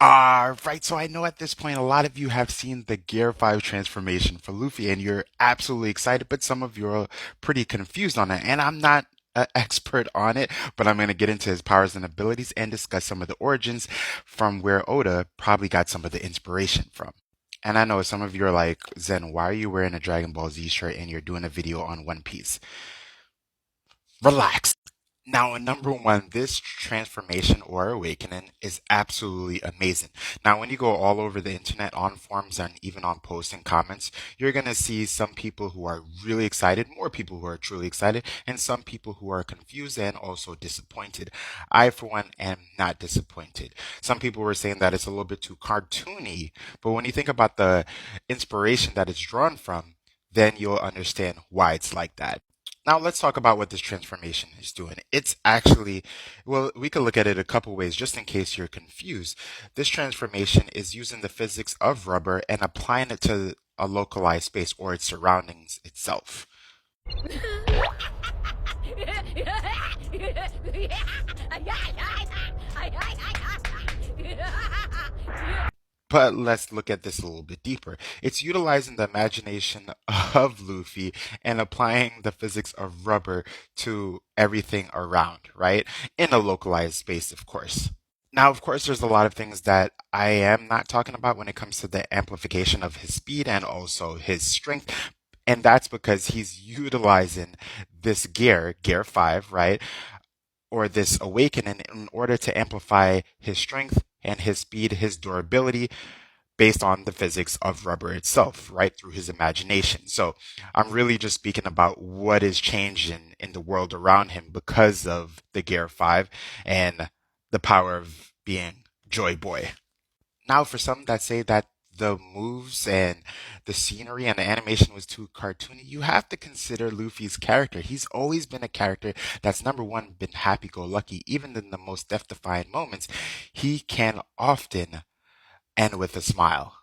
Right. So I know at this point, a lot of you have seen the Gear 5 transformation for Luffy, and you're absolutely excited, but some of you are pretty confused on it. And I'm not an expert on it, but I'm going to get into his powers and abilities and discuss some of the origins from where Oda probably got some of the inspiration from. And I know some of you are like, Zen, why are you wearing a Dragon Ball Z shirt and you're doing a video on One Piece? Relax. Now, in number one, this transformation or awakening is absolutely amazing. Now, when you go all over the internet on forums and even on posts and comments, you're going to see some people who are really excited, more people who are truly excited, and some people who are confused and also disappointed. I, for one, am not disappointed. Some people were saying that it's a little bit too cartoony, but when you think about the inspiration that it's drawn from, then you'll understand why it's like that. Now let's talk about what this transformation is doing. It's actually, well, we could look at it a couple ways just in case you're confused. This transformation is using the physics of rubber and applying it to a localized space or its surroundings itself. But let's look at this a little bit deeper. It's utilizing the imagination of Luffy and applying the physics of rubber to everything around, right? In a localized space, of course. Now, of course, there's a lot of things that I am not talking about when it comes to the amplification of his speed and also his strength. And that's because he's utilizing this gear 5, right? Or this awakening in order to amplify his strength and his speed, his durability, based on the physics of rubber itself, right? Through his imagination. So I'm really just speaking about what is changing in the world around him because of the Gear 5 and the power of being Joy Boy. Now, for some that say that the moves and the scenery and the animation was too cartoony, you have to consider Luffy's character. He's always been a character that's number one, been happy go lucky. Even in the most death defying moments, he can often end with a smile.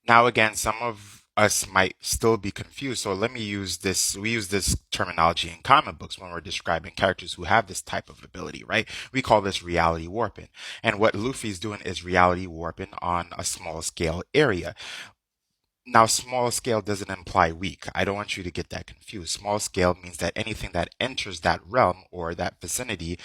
Now, again, some of us might still be confused. So let me use this. We use this terminology in comic books when we're describing characters who have this type of ability, right? We call this reality warping. And what Luffy's doing is reality warping on a small scale area. Now, small scale doesn't imply weak. I don't want you to get that confused. Small scale means that anything that enters that realm or that vicinity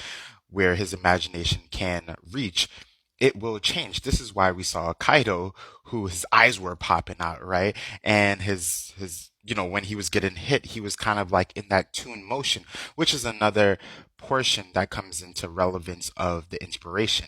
where his imagination can reach, it will change. This is why we saw Kaido, who his eyes were popping out, right? And when he was getting hit, he was kind of like in that tune motion, which is another portion that comes into relevance of the inspiration.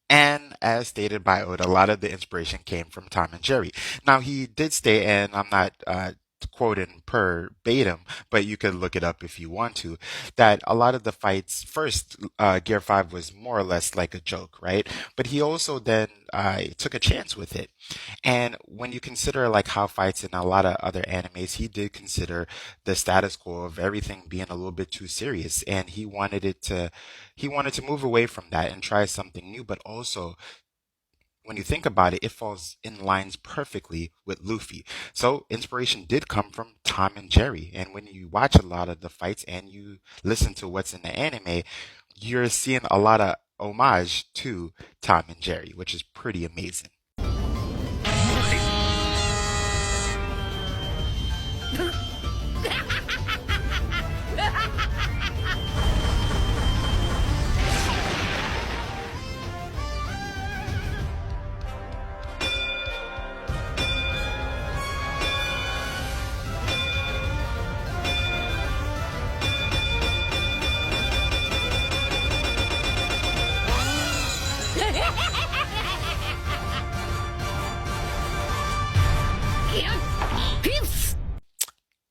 And as stated by Oda, a lot of the inspiration came from Tom and Jerry. Now, he did state, and I'm not quoting verbatim, but you could look it up if you want to, that a lot of the fights, first, Gear 5 was more or less like a joke, right? But he also then took a chance with it. And when you consider like how fights in a lot of other animes, he did consider the status quo of everything being a little bit too serious, and he wanted to move away from that and try something new, but also when you think about it, it falls in lines perfectly with Luffy. So inspiration did come from Tom and Jerry. And when you watch a lot of the fights and you listen to what's in the anime, you're seeing a lot of homage to Tom and Jerry, which is pretty amazing.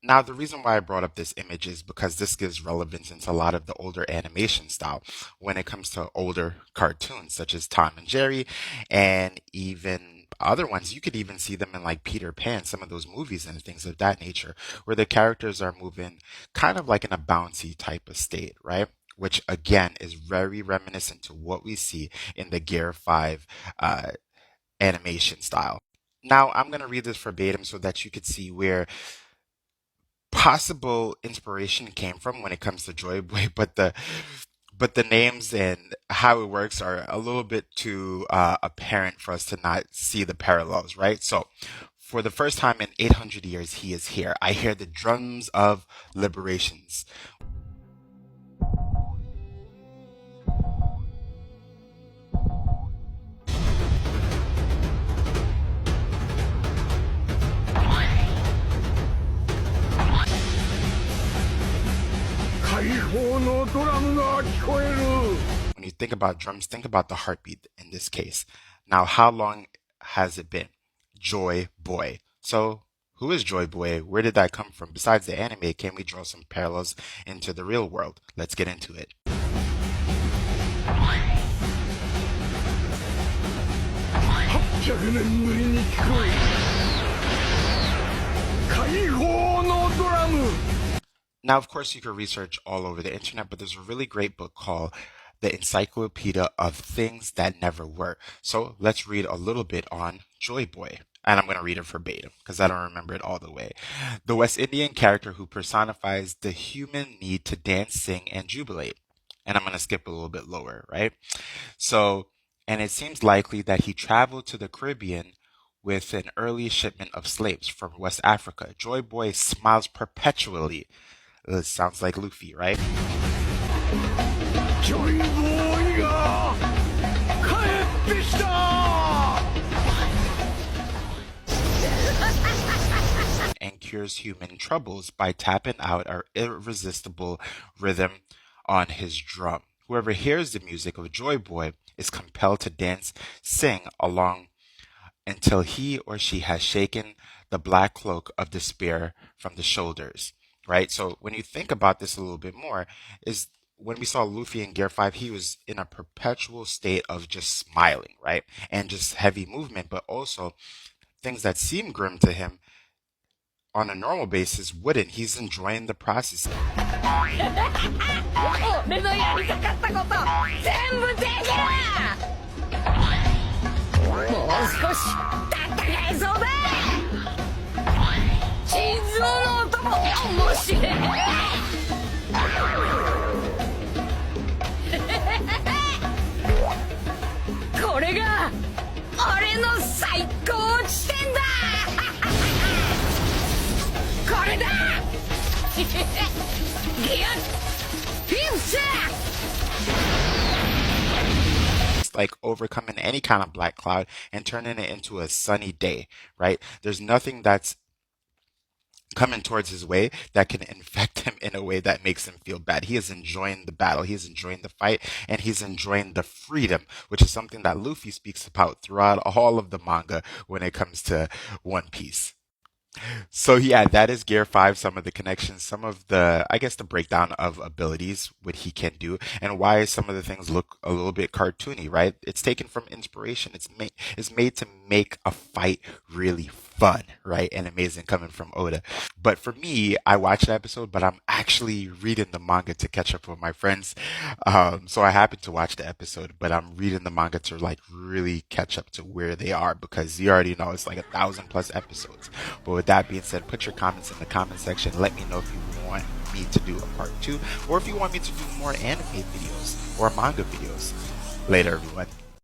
Now, the reason why I brought up this image is because this gives relevance into a lot of the older animation style when it comes to older cartoons, such as Tom and Jerry, and even other ones. You could even see them in like Peter Pan, some of those movies and things of that nature, where the characters are moving kind of like in a bouncy type of state, right? Which again is very reminiscent to what we see in the Gear 5 uh, animation style. Now, I'm going to read this verbatim so that you could see where possible inspiration came from when it comes to Joy Boy, but the names and how it works are a little bit too apparent for us to not see the parallels, right? So, for the first time in 800 years, he is here. I hear the drums of liberations. When you think about drums, think about the heartbeat in this case. Now, how long has it been? Joy Boy. So, who is Joy Boy? Where did that come from? Besides the anime, can we draw some parallels into the real world? Let's get into it. 800年ぶりに聞こえる解放のドラム Now, of course, you can research all over the internet, but there's a really great book called The Encyclopedia of Things That Never Were. So let's read a little bit on Joy Boy. And I'm going to read it verbatim because I don't remember it all the way. The West Indian character who personifies the human need to dance, sing, and jubilate. And I'm going to skip a little bit lower, right? So, and it seems likely that he traveled to the Caribbean with an early shipment of slaves from West Africa. Joy Boy smiles perpetually. Sounds like Luffy, right? ジョイボーイが帰ってきた And cures human troubles by tapping out our irresistible rhythm on his drum. Whoever hears the music of Joy Boy is compelled to dance, sing along until he or she has shaken the black cloak of despair from the shoulders. Right? So when you think about this a little bit more, is when we saw Luffy in Gear 5, he was in a perpetual state of just smiling, right? And just heavy movement, but also things that seem grim to him on a normal basis wouldn't. He's enjoying the process. 俺のやりたかったこと全部できるもう少し戦えそうだ心臓の音も面白いこれが俺の最高地点だこれだギュッフィンチャー Like overcoming any kind of black cloud and turning it into a sunny day, right? There's nothing that's coming towards his way that can infect him in a way that makes him feel bad. He is enjoying the battle, he is enjoying the fight, and he's enjoying the freedom, which is something that Luffy speaks about throughout all of the manga when it comes to One Piece. So yeah, that is Gear 5, some of the connections, some of the, I guess, the breakdown of abilities, what he can do, and why some of the things look a little bit cartoony, right? It's taken from inspiration. It's made to make a fight really fun, right? And amazing coming from Oda. But for me, I watched the episode, but I'm actually reading the manga to catch up with my friends. So I happened to watch the episode, but I'm reading the manga to like really catch up to where they are because you already know it's like 1,000+ episodes. But with that being said, put your comments in the comment section. Let me know if you want me to do a part 2 or if you want me to do more anime videos or manga videos. Later, everyone.